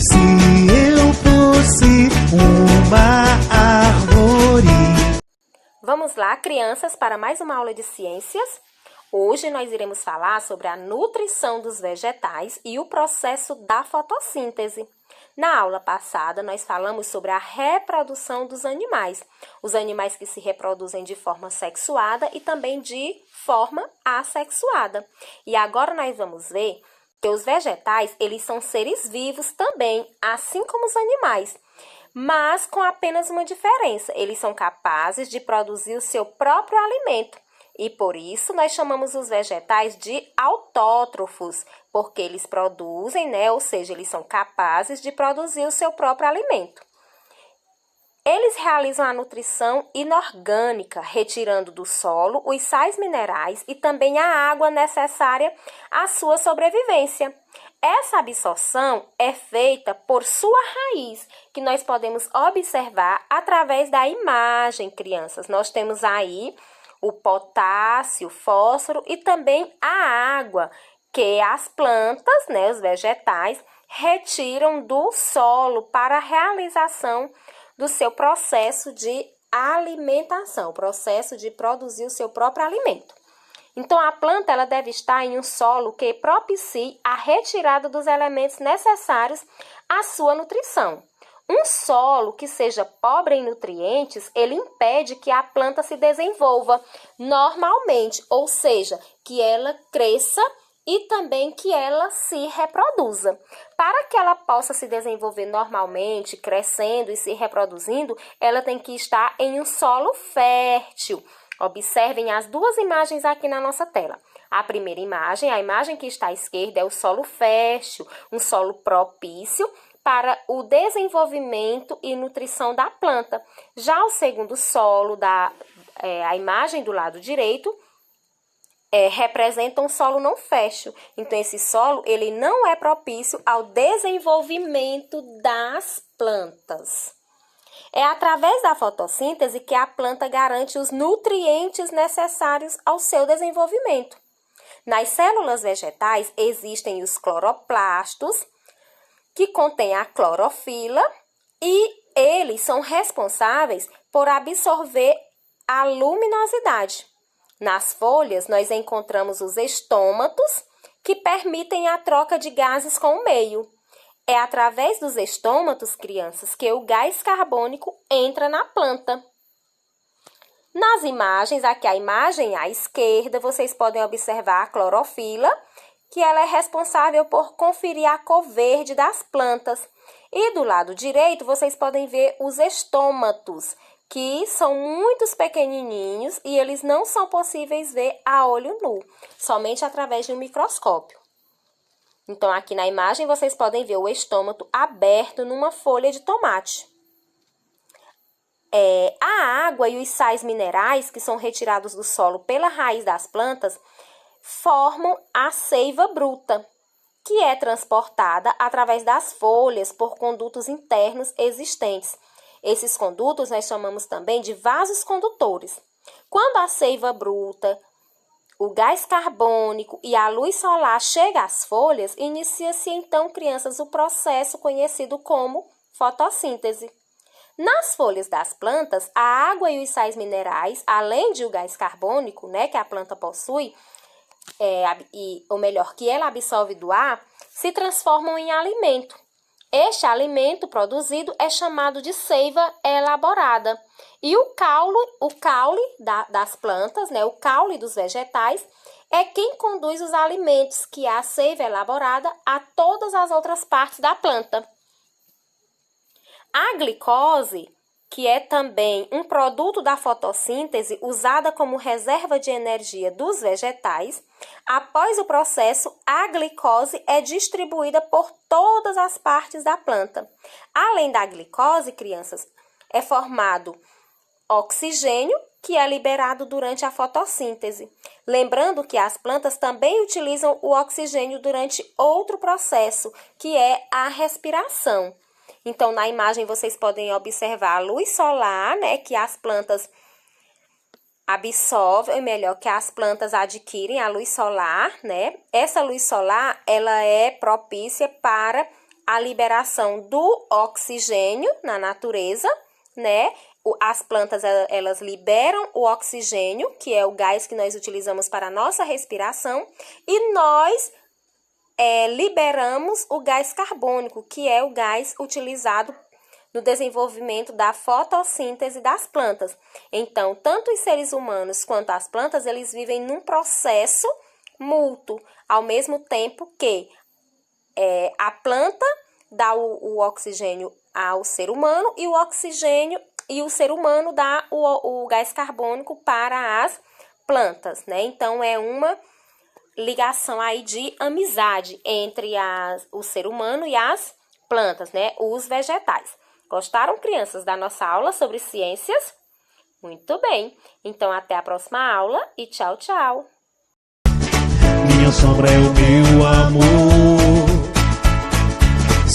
se eu fosse uma árvore? Vamos lá, crianças, para mais uma aula de ciências. Hoje nós iremos falar sobre a nutrição dos vegetais e o processo da fotossíntese. Na aula passada, nós falamos sobre a reprodução dos animais. Os animais que se reproduzem de forma sexuada e também de forma assexuada. E agora nós vamos ver que os vegetais, eles são seres vivos também, assim como os animais. Mas com apenas uma diferença, eles são capazes de produzir o seu próprio alimento. E por isso nós chamamos os vegetais de autótrofos, porque eles produzem, ou seja, eles são capazes de produzir o seu próprio alimento. Eles realizam a nutrição inorgânica, retirando do solo os sais minerais e também a água necessária à sua sobrevivência. Essa absorção é feita por sua raiz, que nós podemos observar através da imagem, crianças. Nós temos aí o potássio, o fósforo e também a água, que as plantas, os vegetais, retiram do solo para a realização do seu processo de alimentação, o processo de produzir o seu próprio alimento. Então, a planta ela deve estar em um solo que propicie a retirada dos elementos necessários à sua nutrição. Um solo que seja pobre em nutrientes, ele impede que a planta se desenvolva normalmente, ou seja, que ela cresça e também que ela se reproduza. Para que ela possa se desenvolver normalmente, crescendo e se reproduzindo, ela tem que estar em um solo fértil. Observem as duas imagens aqui na nossa tela. A primeira imagem, a imagem que está à esquerda, é o solo fértil, um solo propício para o desenvolvimento e nutrição da planta. Já o segundo solo, a imagem do lado direito, representa um solo não fértil. Então, esse solo ele não é propício ao desenvolvimento das plantas. É através da fotossíntese que a planta garante os nutrientes necessários ao seu desenvolvimento. Nas células vegetais existem os cloroplastos, que contêm a clorofila, e eles são responsáveis por absorver a luminosidade. Nas folhas, nós encontramos os estômatos, que permitem a troca de gases com o meio. É através dos estômatos, crianças, que o gás carbônico entra na planta. Nas imagens, aqui a imagem à esquerda, vocês podem observar a clorofila, que ela é responsável por conferir a cor verde das plantas. E do lado direito, vocês podem ver os estômatos, que são muito pequenininhos e eles não são possíveis ver a olho nu, somente através de um microscópio. Então, aqui na imagem, vocês podem ver o estômato aberto numa folha de tomate. A água e os sais minerais, que são retirados do solo pela raiz das plantas, formam a seiva bruta, que é transportada através das folhas por condutos internos existentes. Esses condutos nós chamamos também de vasos condutores. Quando a seiva bruta, o gás carbônico e a luz solar chegam às folhas, inicia-se então, crianças, o processo conhecido como fotossíntese. Nas folhas das plantas, a água e os sais minerais, além de o gás carbônico, que a planta possui, ou melhor, que ela absorve do ar, se transformam em alimento. Este alimento produzido é chamado de seiva elaborada. E o caule das plantas, o caule dos vegetais, é quem conduz os alimentos, que é a seiva elaborada, a todas as outras partes da planta. A glicose, que é também um produto da fotossíntese usada como reserva de energia dos vegetais, após o processo, a glicose é distribuída por todas as partes da planta. Além da glicose, crianças, é formado oxigênio, que é liberado durante a fotossíntese. Lembrando que as plantas também utilizam o oxigênio durante outro processo, que é a respiração. Então, na imagem, vocês podem observar a luz solar, que as plantas absorvem, melhor, que as plantas adquirem a luz solar, Essa luz solar, ela é propícia para a liberação do oxigênio na natureza, né? As plantas, elas liberam o oxigênio, que é o gás que nós utilizamos para a nossa respiração, e nós liberamos o gás carbônico, que é o gás utilizado no desenvolvimento da fotossíntese das plantas. Então, tanto os seres humanos quanto as plantas, eles vivem num processo mútuo, ao mesmo tempo que a planta dá o oxigênio ao ser humano e o oxigênio e o ser humano dá o gás carbônico para as plantas, né? Então, é uma ligação aí de amizade entre o ser humano e as plantas, né? Os vegetais. Gostaram, crianças, da nossa aula sobre ciências? Muito bem. Então, até a próxima aula e tchau, tchau. Minha sombra é o meu amor.